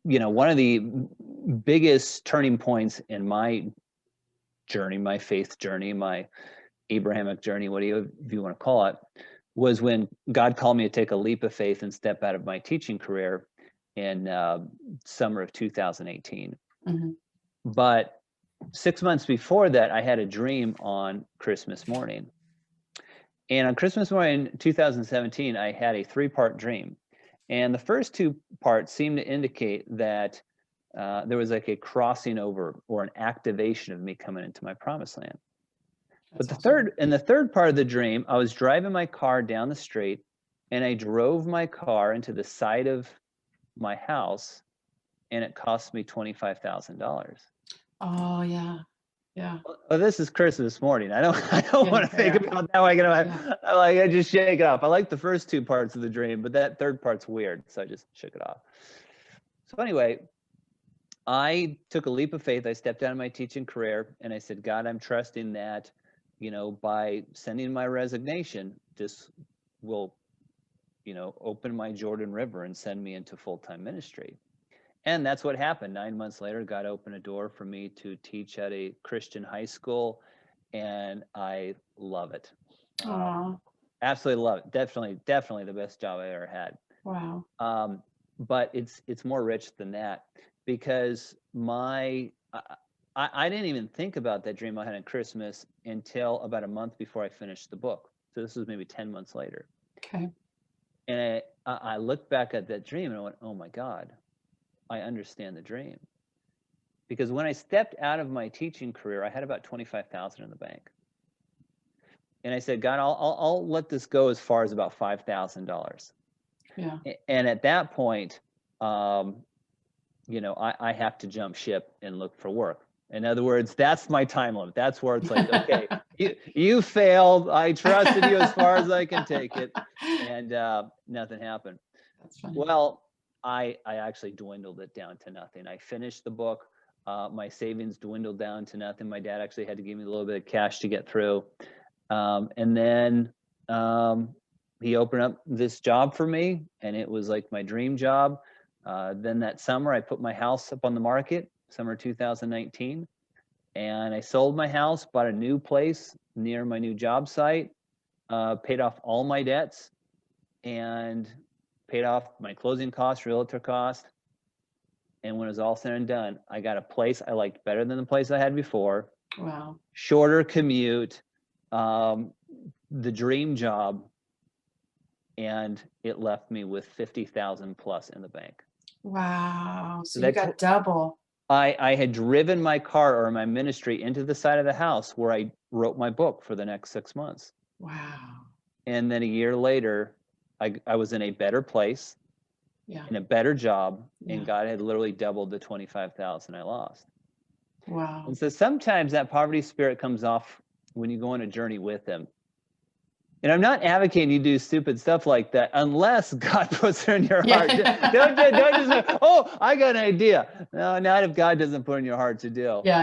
one of the biggest turning points in my journey, my faith journey, my Abrahamic journey, whatever you want to call it, was when God called me to take a leap of faith and step out of my teaching career in summer of 2018. Mm-hmm. But 6 months before that, I had a dream on Christmas morning. And on Christmas morning 2017, I had a 3-part dream. And the first 2 parts seemed to indicate that there was like a crossing over or an activation of me coming into my promised land. But That's awesome. the third part of the dream, I was driving my car down the street, and I drove my car into the side of my house, and it cost me $25,000. Oh yeah. Yeah. Well, this is Christmas morning. I don't want to think Yeah. about that. I just shake it off. I like the first 2 parts of the dream, but that third part's weird, so I just shook it off. So anyway, I took a leap of faith. I stepped out of my teaching career, and I said, God, I'm trusting that, by sending my resignation, this will, open my Jordan River and send me into full-time ministry. And that's what happened. 9 months later, God opened a door for me to teach at a Christian high school, and I love it. Absolutely love it. Definitely the best job I ever had. Wow. But it's more rich than that, because I didn't even think about that dream I had on Christmas until about a month before I finished the book. So this was maybe 10 months later. Okay. And I looked back at that dream and I went, oh my God, I understand the dream. Because when I stepped out of my teaching career, I had about $25,000 in the bank. And I said, God, I'll let this go as far as about $5,000. Yeah. And at that point, I have to jump ship and look for work. In other words, that's my time limit. That's where it's like, okay, you failed. I trusted you as far as I can take it. And nothing happened. That's funny. Well, I actually dwindled it down to nothing. I finished the book. My savings dwindled down to nothing. My dad actually had to give me a little bit of cash to get through. And then he opened up this job for me, and it was like my dream job. Then that summer, I put my house up on the market, summer 2019, and I sold my house, bought a new place near my new job site, paid off all my debts, and paid off my closing costs, realtor cost. And when it was all said and done, I got a place I liked better than the place I had before. Wow. Shorter commute, the dream job, and it left me with 50,000 plus in the bank. Wow. So you got double. I had driven my car or my ministry into the side of the house where I wrote my book for the next 6 months. Wow. And then a year later, I was in a better place, in a better job, and God had literally doubled the 25,000 I lost. Wow. And so sometimes that poverty spirit comes off when you go on a journey with him. And I'm not advocating you do stupid stuff like that unless God puts it in your heart. Don't just say, oh, I got an idea. No, not if God doesn't put it in your heart to do. Yeah.